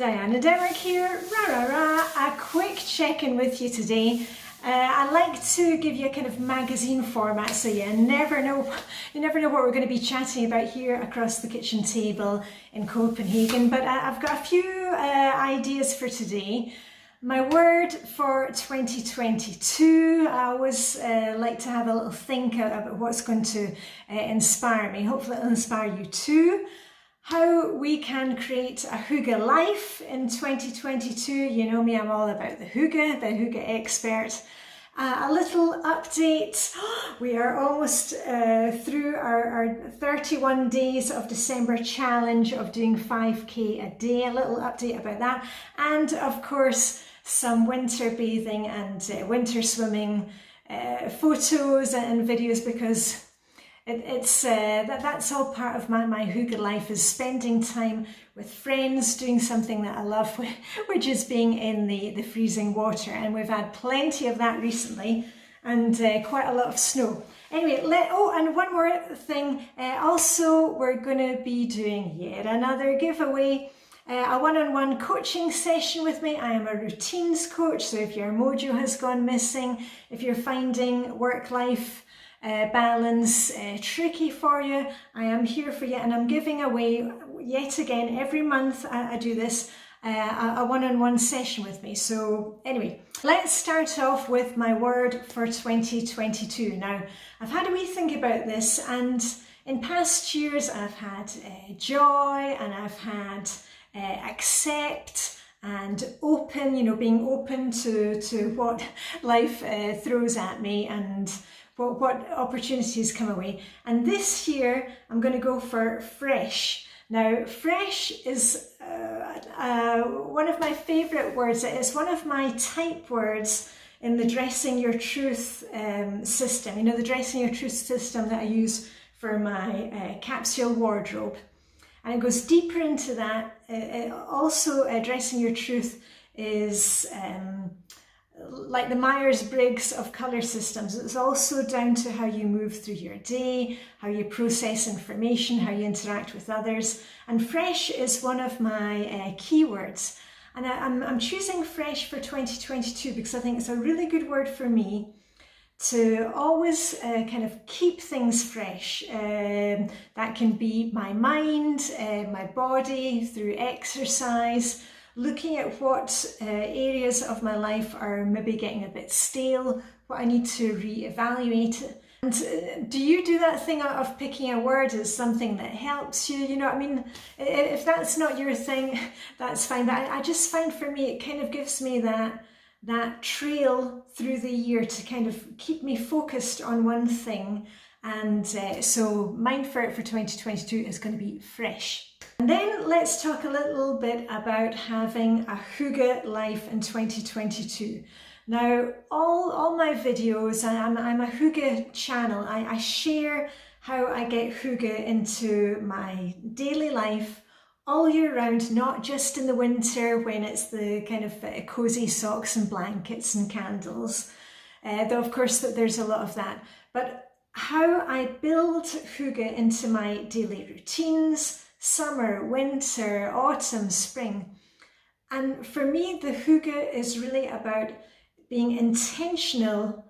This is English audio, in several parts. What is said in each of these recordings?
Diane and Denmark here, a quick check-in with you today. I like to give you a kind of magazine format, so you never know what we're going to be chatting about here across the kitchen table in Copenhagen. But I've got a few ideas for today. My word for 2022, I always like to have a little think about what's going to inspire me. Hopefully it'll inspire you too. How we can create a Hygge life in 2022. You know me, I'm all about the Hygge expert. A little update. We are almost through our 31 days of December challenge of doing 5k a day. A little update about that. And of course, some winter bathing and winter swimming photos and videos, because that's all part of my Hygge life, is spending time with friends, doing something that I love, which is being in the freezing water. And we've had plenty of that recently, and quite a lot of snow. Anyway, and one more thing. Also, we're going to be doing yet another giveaway. A one-on-one coaching session with me. I am a routines coach, so if your mojo has gone missing, if you're finding work-life balance tricky for you, I am here for you, and I'm giving away yet again every month. I do this a one-on-one session with me. So anyway, let's start off with my word for 2022. Now, I've had a wee think about this, and in past years I've had joy, and I've had accept and open, being open to what life throws at me and what opportunities come away. And this year I'm going to go for fresh. Now, fresh is one of my favourite words. It's one of my type words in the Dressing Your Truth system. The Dressing Your Truth system that I use for my capsule wardrobe. And it goes deeper into that. Also, Dressing Your Truth is like the Myers-Briggs of colour systems. It's also down to how you move through your day, how you process information, how you interact with others. And fresh is one of my keywords. And I'm choosing fresh for 2022 because I think it's a really good word for me to always kind of keep things fresh. That can be my mind, my body, through exercise, looking at what areas of my life are maybe getting a bit stale, what I need to re-evaluate. And do you do that thing of picking a word as something that helps you? If that's not your thing, that's fine. But I just find for me, it kind of gives me that trail through the year to kind of keep me focused on one thing. And so mine for 2022 is going to be fresh. And then let's talk a little bit about having a Hygge life in 2022. Now, all my videos, I'm a Hygge channel. I share how I get Hygge into my daily life all year round, not just in the winter when it's the kind of cozy socks and blankets and candles. Though of course there's a lot of that. But how I build Hygge into my daily routines, summer, winter, autumn, spring. And for me, the Hygge is really about being intentional,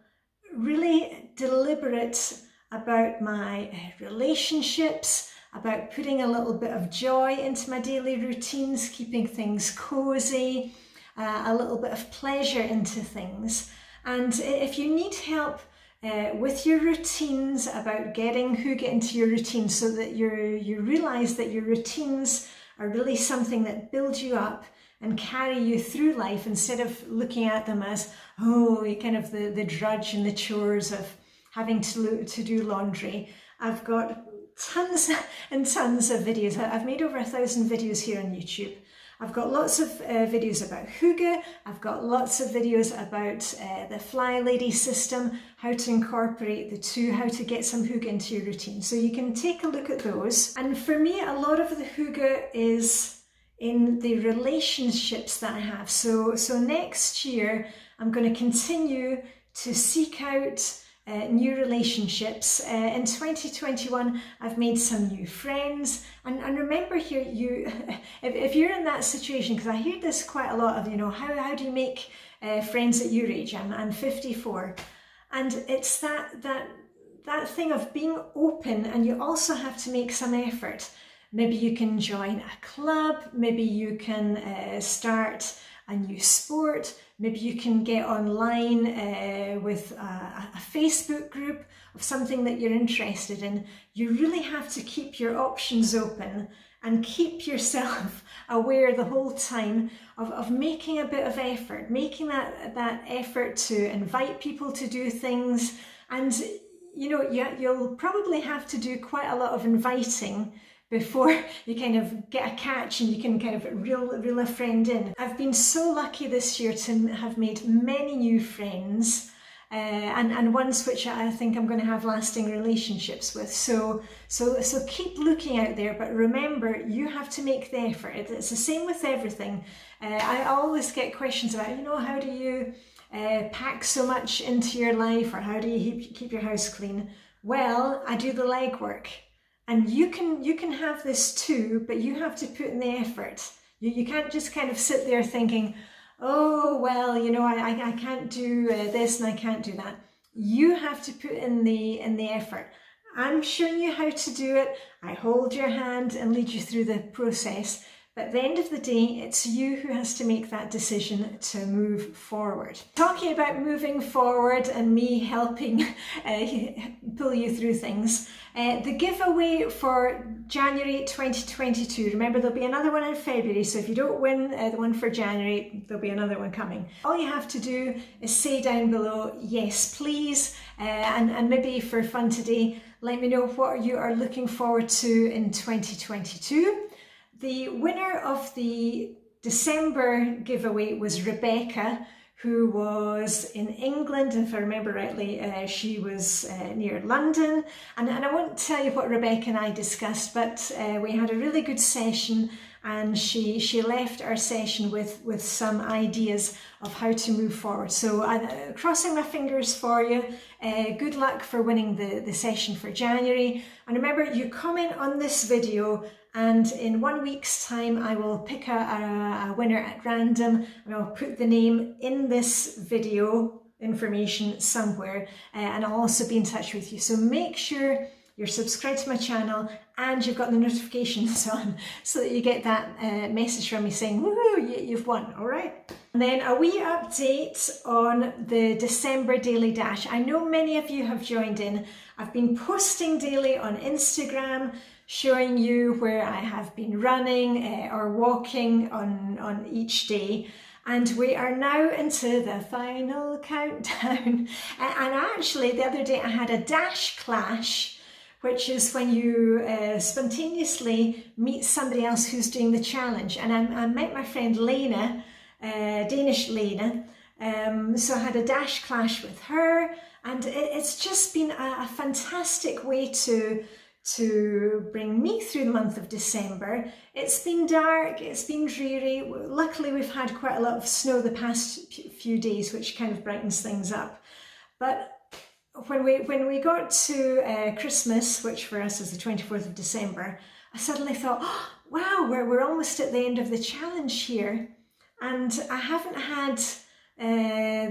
really deliberate about my relationships, about putting a little bit of joy into my daily routines, keeping things cozy, a little bit of pleasure into things. And if you need help with your routines, about getting Hygge into your routine so that you realise that your routines are really something that build you up and carry you through life, instead of looking at them as, kind of the drudge and the chores of having to do laundry. I've got tons and tons of videos. I've made over 1,000 videos here on YouTube. I've got lots of videos about Hygge. I've got lots of videos about the flylady system, how to incorporate the two, how to get some Hygge into your routine. So you can take a look at those. And for me, a lot of the Hygge is in the relationships that I have. So next year, I'm going to continue to seek out new relationships. In 2021, I've made some new friends. And remember here, if you're in that situation, because I hear this quite a lot of, how do you make friends at your age? I'm 54. And it's that thing of being open, and you also have to make some effort. Maybe you can join a club, maybe you can start a new sport, maybe you can get online with a Facebook group of something that you're interested in. You really have to keep your options open and keep yourself aware the whole time of making a bit of effort, making that effort to invite people to do things. And you'll probably have to do quite a lot of inviting before you kind of get a catch and you can kind of reel a friend in. I've been so lucky this year to have made many new friends, and ones which I think I'm going to have lasting relationships with. So keep looking out there, but remember, you have to make the effort. It's the same with everything. I always get questions about, how do you pack so much into your life, or how do you keep your house clean? Well, I do the legwork. And you can have this too, but you have to put in the effort. You can't just kind of sit there thinking, oh, well, I can't do this and I can't do that. You have to put in the effort. I'm showing you how to do it. I hold your hand and lead you through the process. But at the end of the day, it's you who has to make that decision to move forward. Talking about moving forward and me helping pull you through things, the giveaway for January 2022, remember there'll be another one in February, so if you don't win the one for January, there'll be another one coming. All you have to do is say down below, yes please, and maybe for fun today, let me know what you are looking forward to in 2022. The winner of the December giveaway was Rebecca, who was in England. If I remember rightly, she was near London. And I won't tell you what Rebecca and I discussed, but we had a really good session, and she left our session with some ideas of how to move forward. So I'm crossing my fingers for you. Good luck for winning the session for January. And remember, you comment on this video, and in 1 week's time I will pick a winner at random, and I'll put the name in this video information somewhere, and I'll also be in touch with you. So make sure you're subscribed to my channel and you've got the notifications on, so that you get that message from me saying, woohoo, you've won, all right? And then a wee update on the December Daily Dash. I know many of you have joined in. I've been posting daily on Instagram, showing you where I have been running or walking on each day. And we are now into the final countdown. And actually, the other day I had a dash clash, which is when you spontaneously meet somebody else who's doing the challenge. And I met my friend Lena, Danish Lena, so I had a dash clash with her, and it's just been a fantastic way to bring me through the month of December. It's been dark, it's been dreary. Luckily we've had quite a lot of snow the past few days, which kind of brightens things up. But when we got to Christmas, which for us is the 24th of December, I suddenly thought, oh, wow, we're almost at the end of the challenge here. And I haven't had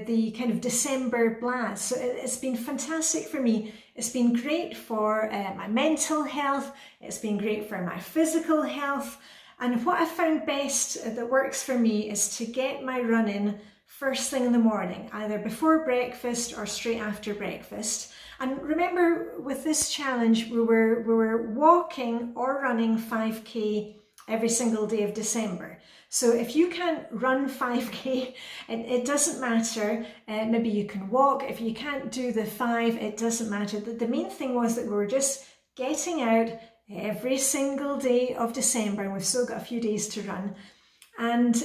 the kind of December blast. So it's been fantastic for me. It's been great for my mental health. It's been great for my physical health. And what I found best that works for me is to get my run in first thing in the morning, either before breakfast or straight after breakfast. And remember, with this challenge, we were walking or running 5K every single day of December. So if you can't run 5K, it doesn't matter. Maybe you can walk. If you can't do the 5, it doesn't matter. The main thing was that we were just getting out every single day of December, and we've still got a few days to run, and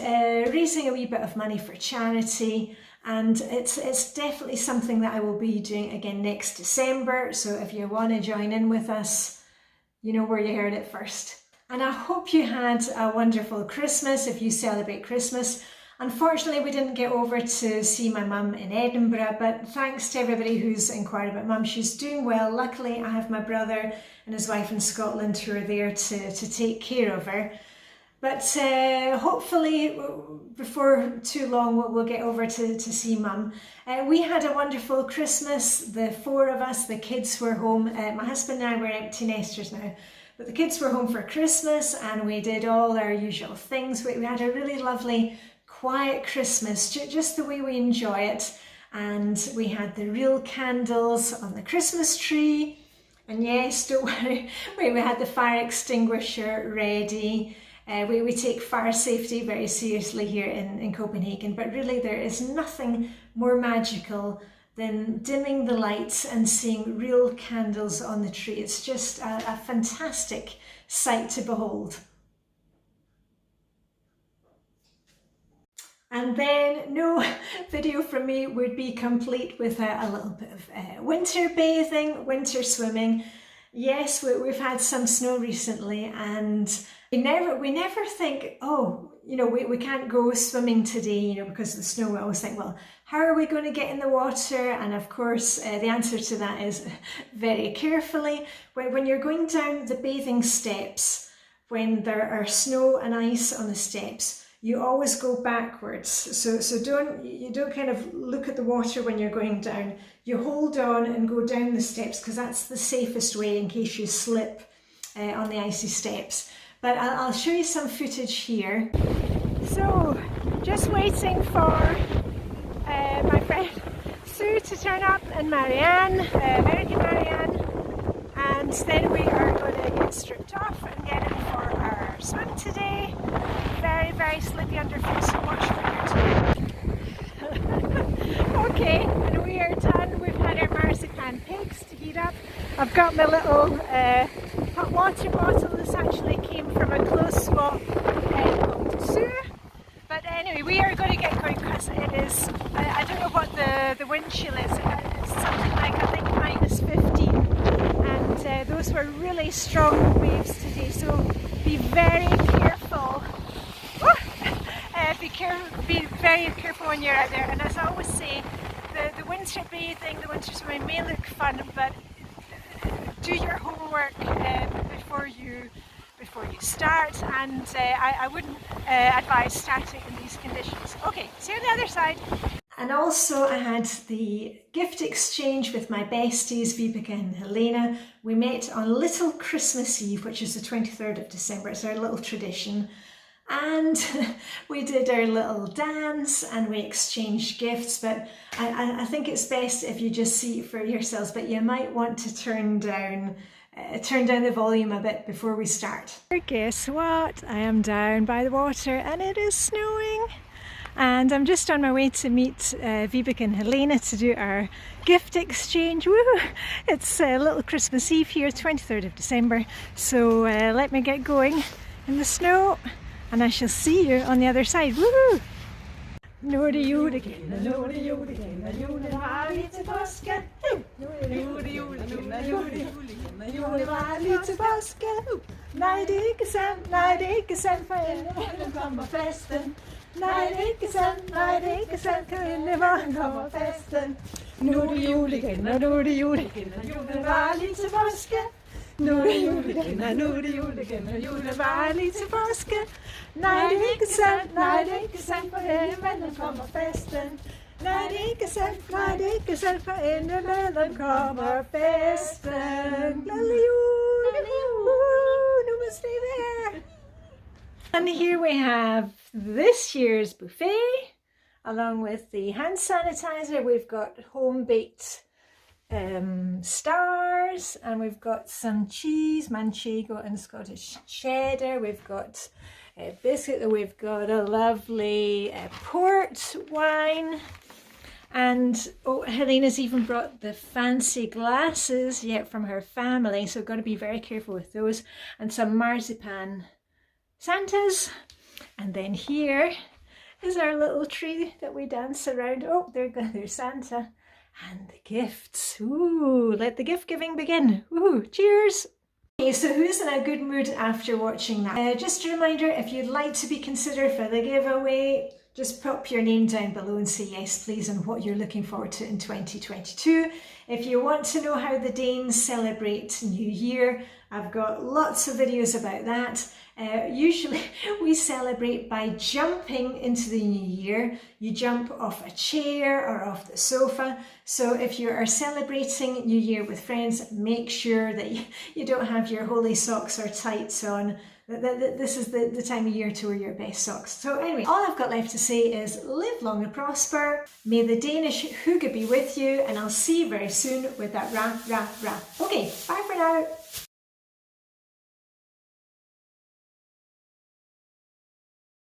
raising a wee bit of money for charity. And it's definitely something that I will be doing again next December. So if you want to join in with us, you know where you heard it first. And I hope you had a wonderful Christmas if you celebrate Christmas. Unfortunately, we didn't get over to see my mum in Edinburgh, but thanks to everybody who's inquired about mum. She's doing well. Luckily, I have my brother and his wife in Scotland who are there to take care of her. But hopefully before too long we'll get over to see mum. We had a wonderful Christmas, the four of us, the kids were home. My husband and I were empty nesters now, but the kids were home for Christmas and we did all our usual things. We had a really lovely quiet Christmas, just the way we enjoy it. And we had the real candles on the Christmas tree. And yes, don't worry, we had the fire extinguisher ready. We take fire safety very seriously here in Copenhagen, but really there is nothing more magical than dimming the lights and seeing real candles on the tree. It's just a fantastic sight to behold. And then no video from me would be complete without a little bit of winter bathing, winter swimming. Yes, we've had some snow recently and we never think, oh, you know, we can't go swimming today, you know, because of the snow. We always think, well, how are we going to get in the water? And of course, the answer to that is very carefully. When you're going down the bathing steps, when there are snow and ice on the steps, you always go backwards. So you don't kind of look at the water when you're going down. You hold on and go down the steps because that's the safest way in case you slip on the icy steps. But I'll show you some footage here. So just waiting for my friend Sue to turn up and Marianne, American Marianne, and then we are going to get stripped off and get in for our swim today. Very, very slippy underfoot, so watch for your toe. Okay, and we are done. We've had our marzipan pigs to heat up. I've got my little hot water bottle. This actually came from a close swap called Sue. But anyway, we are going to get going because it is, I don't know what the wind chill is. It's something like, I think, -15. And those were really strong waves today, so be very careful. Be very careful when you're out there. And as I always say, the winter bathing, the winter swimming may look fun, but do your homework before you start. And I wouldn't advise starting in these conditions. Okay, see you on the other side. And also I had the gift exchange with my besties, Vibeke and Helena. We met on Little Christmas Eve, which is the 23rd of December. It's our little tradition. And we did our little dance and we exchanged gifts, but I think it's best if you just see it for yourselves, but you might want to turn down the volume a bit before we start. Guess what? I am down by the water and it is snowing. And I'm just on my way to meet Vibeke and Helena to do our gift exchange. Woo! It's Little Christmas Eve here, 23rd of December. So let me get going in the snow and I shall see you on the other side. Woohoo! Nej, det er ikke sandt, nej, det er ikke sandt, for endelig kommer festen. Nej, det er ikke sandt, nej, det er ikke sandt, for endelig kommer festen. Nu er det jul igen, og nu er det jul igen, og julen var lige til påske. Nu er det jul igen, og nu er det jul igen, og julen var lige til påske. Nej, det er ikke sandt, nej, det er ikke sandt, for endelig kommer festen. Nej, det er ikke sandt, nej, det er ikke sandt, for endelig kommer festen. Glædelig jul! Nu må stay there! And here we have this year's buffet, along with the hand sanitizer. We've got home-baked stars, and we've got some cheese, manchego and Scottish cheddar. We've got biscuit, we've got a lovely port wine, and Helena's even brought the fancy glasses yet from her family, so we've got to be very careful with those, and some marzipan Santas. And then here is our little tree that we dance around. Oh, there's Santa. And the gifts. Ooh, let the gift giving begin. Ooh, cheers. Okay, so who's in a good mood after watching that? Just a reminder, if you'd like to be considered for the giveaway, just pop your name down below and say yes please and what you're looking forward to in 2022. If you want to know how the Danes celebrate New Year, I've got lots of videos about that. Usually we celebrate by jumping into the new year. You jump off a chair or off the sofa. So if you are celebrating New Year with friends, make sure that you don't have your holy socks or tights on. This is the time of year to wear your best socks. So anyway, all I've got left to say is live long and prosper. May the Danish Hygge be with you, and I'll see you very soon with that rah, rah, rah. Okay, bye for now.